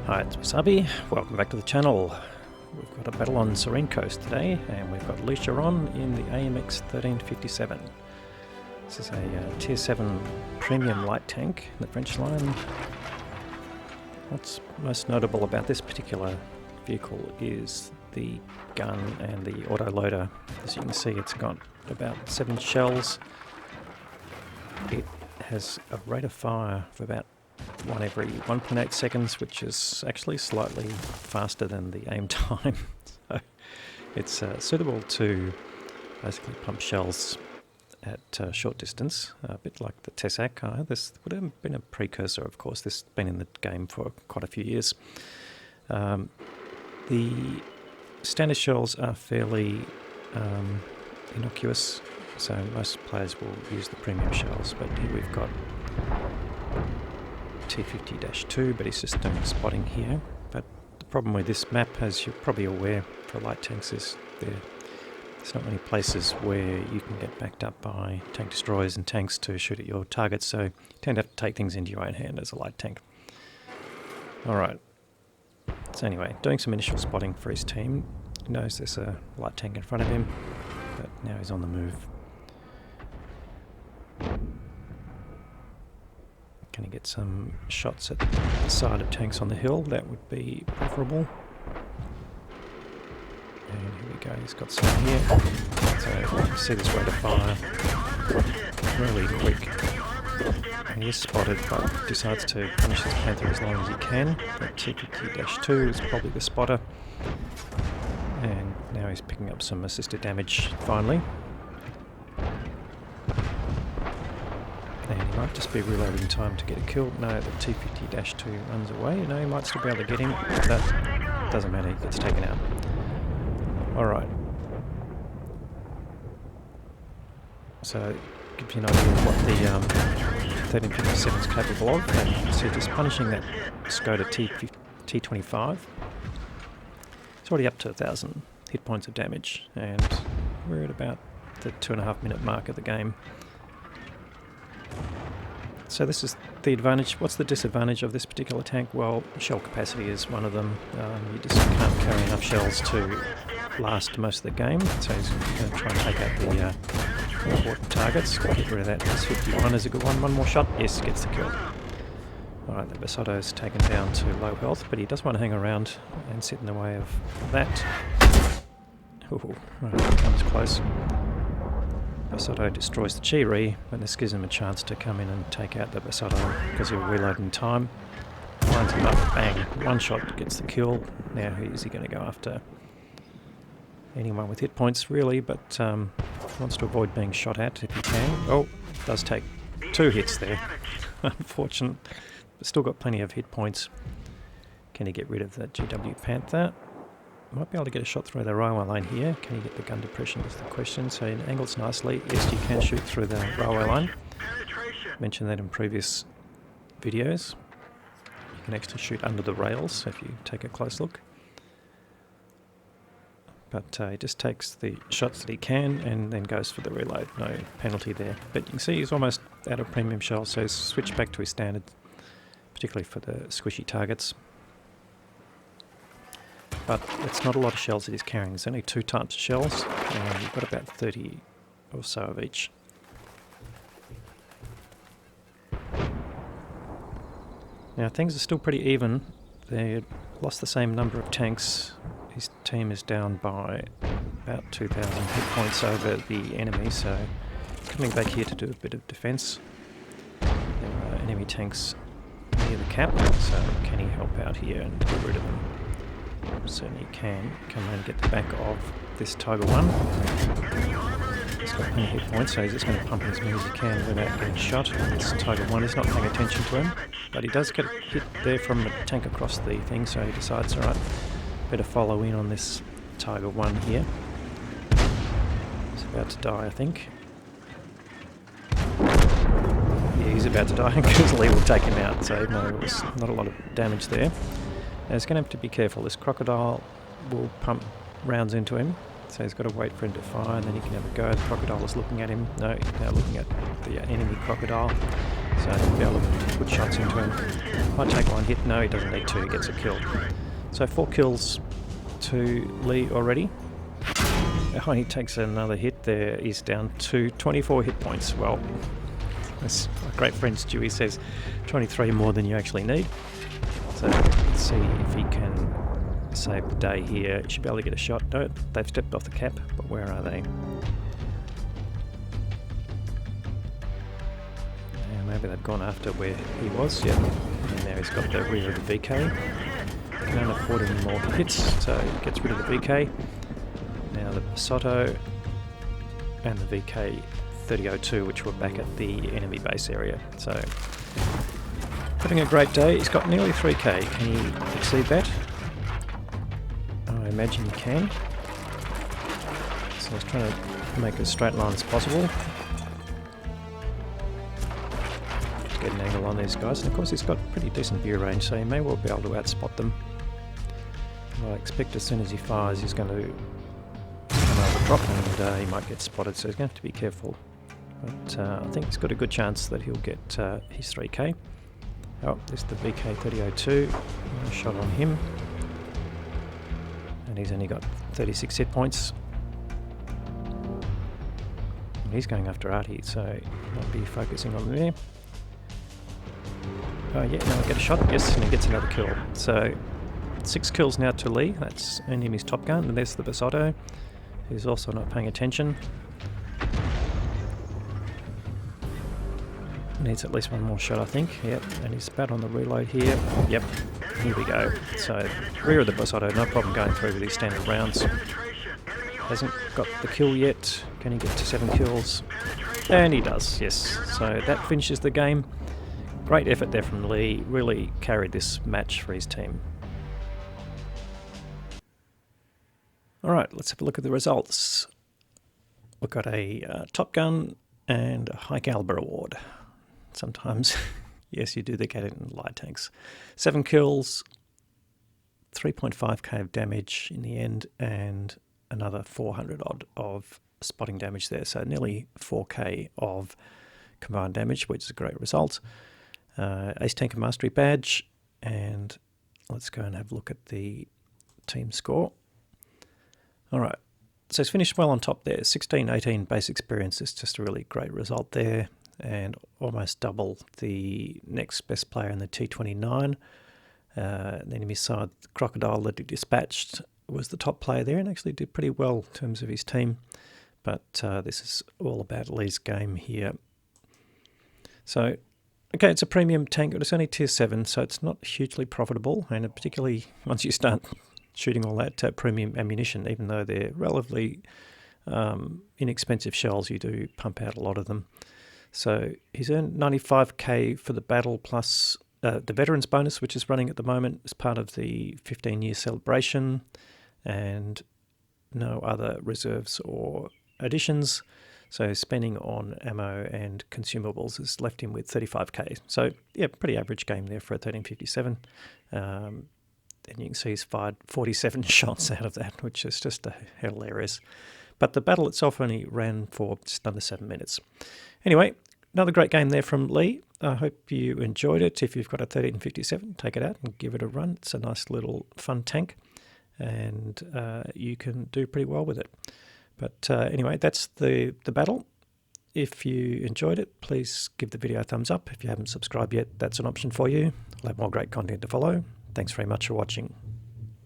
Hi, it's Wasabi. Welcome back to the channel. We've got a battle on Serene Coast today, and we've got Lucia on in the AMX 1357. This is a Tier 7 premium light tank in the French line. What's most notable about this particular vehicle is the gun and the autoloader. As you can see, it's got about 7 shells. It has a rate of fire of about 1 every 1.8 seconds, which is actually slightly faster than the aim time. So it's suitable to basically pump shells at short distance, a bit like the Tessac. This would have been a precursor, of course. This has been in the game for quite a few years. The standard shells are fairly innocuous, so most players will use the premium shells, but here we've got T50-2, but he's just doing spotting here. But the problem with this map, as you're probably aware, for light tanks is there's not many places where you can get backed up by tank destroyers and tanks to shoot at your targets, so you tend to have to take things into your own hand as a light tank. Alright, so anyway, doing some initial spotting for his team. He knows there's a light tank in front of him, but now he's on the move. Can he get some shots at the side of tanks on the hill? That would be preferable. And here we go, he's got some here. So you can see this rate of fire really quick. And he is spotted, but decides to finish his panther as long as he can. That T50-2 is probably the spotter. And now he's picking up some assisted damage finally. And he might just be reloading time to get a kill. No, the T50-2 runs away. No, he might still be able to get him. That doesn't matter, he gets taken out. Alright. So, gives you an idea of what the 1357 is capable of. And so just punishing that Skoda T25. It's already up to 1,000 hit points of damage, and we're at about the 2.5 minute mark of the game. So this is the advantage. What's the disadvantage of this particular tank? Well, shell capacity is one of them. You just can't carry enough shells to last most of the game, so he's going to try and take out the important targets. Get rid of that. This 51 is a good one. One more shot. Yes, gets the kill. Alright, the Basotto is taken down to low health, but he does want to hang around and sit in the way of that. Ooh, right, that comes close. Basotto destroys the Chi-Ri, and this gives him a chance to come in and take out the Basotto because he'll reload in time. Lines him up, bang, one shot gets the kill. Now who is he going to go after? Anyone with hit points really, but wants to avoid being shot at if he can. Oh, does take 2 hits there. Unfortunate, but still got plenty of hit points. Can he get rid of the GW Panther? Might be able to get a shot through the railway line here. Can you get the gun depression is the question. So it angles nicely. Yes, you can shoot through the railway line. Mentioned that in previous videos. You can actually shoot under the rails if you take a close look. But he just takes the shots that he can and then goes for the reload. No penalty there. But you can see he's almost out of premium shells, so he's switched back to his standard, particularly for the squishy targets. But it's not a lot of shells that he's carrying. There's only 2 types of shells, and you've got about 30 or so of each. Now things are still pretty even. They lost the same number of tanks. His team is down by about 2,000 hit points over the enemy, so coming back here to do a bit of defense. There are enemy tanks near the cap, so can he help out here and get rid of them? Certainly can. Come and get the back of this Tiger 1. He's got plenty of hit points, so he's just going to pump as many as he can without getting shot. This Tiger 1 is not paying attention to him, but he does get a hit there from the tank across the thing, so he decides, alright, better follow in on this Tiger 1 here. He's about to die, I think. Yeah, he's about to die because Lee will take him out, so no, there was not a lot of damage there. Now he's going to have to be careful. This crocodile will pump rounds into him, so he's got to wait for him to fire and then he can have a go. The crocodile is looking at him. No, he's now looking at the enemy crocodile. so he'll be able to put shots into him. Might take one hit. No, he doesn't need to. He gets a kill. So 4 kills to Lee already. Oh, he takes another hit there. He's down to 24 hit points. Well, as my great friend Stewie says, 23 more than you actually need. So let's see if he can save the day here. He should be able to get a shot. No, they've stepped off the cap, but where are they? Yeah, maybe they've gone after where he was. Yeah, and there he's got the rear of the VK. Can't afford any more hits, so he gets rid of the VK. Now the Soto and the VK 3002, which were back at the enemy base area. So having a great day. He's got nearly 3k. Can he exceed that? I imagine he can. So he's trying to make as straight line as possible. To get an angle on these guys. And of course he's got pretty decent view range, so he may well be able to outspot them. I expect as soon as he fires he's going to come over the drop and he might get spotted, so he's going to have to be careful. But I think he's got a good chance that he'll get his 3k. Oh, there's the VK 3002. A shot on him. And he's only got 36 hit points. And he's going after Artie, so might be focusing on there. Oh yeah, now I get a shot, yes, and he gets another kill. So 6 kills now to Lee. That's earned him his top gun. And there's the Basotto, who's also not paying attention. Needs at least one more shot, I think. Yep, and he's about on the reload here. Yep, here we go. So rear of the Basotto, no problem going through with his standard rounds. Hasn't got the kill yet. Can he get to 7 kills? And he does, yes. So that finishes the game. Great effort there from Lee. Really carried this match for his team. Alright, let's have a look at the results. We've got a Top Gun and a High Caliber award. Sometimes, yes, you do get it in light tanks. 7 kills, 3.5k of damage in the end, and another 400 odd of spotting damage there. So nearly 4k of combined damage, which is a great result. Ace Tanker Mastery badge, and let's go and have a look at the team score. All right, so he's finished well on top there. 1618 base experience is just a really great result there, and almost double the next best player in the T29. The enemy side, the Crocodile that he dispatched was the top player there and actually did pretty well in terms of his team. But this is all about Lee's game here. So, okay, it's a premium tank, but it's only tier 7, so it's not hugely profitable, and particularly once you start shooting all that premium ammunition, even though they're relatively inexpensive shells, you do pump out a lot of them. So he's earned 95k for the battle plus the veterans bonus, which is running at the moment as part of the 15-year celebration, and no other reserves or additions. So spending on ammo and consumables has left him with 35k. So yeah, pretty average game there for a 1357. And you can see he's fired 47 shots out of that, which is just hilarious. But the battle itself only ran for just under 7 minutes. Anyway, another great game there from Lee. I hope you enjoyed it. If you've got a 1357, take it out and give it a run. It's a nice little fun tank, and you can do pretty well with it. But anyway, that's the battle. If you enjoyed it, please give the video a thumbs up. If you haven't subscribed yet, that's an option for you. I'll have more great content to follow. Thanks very much for watching.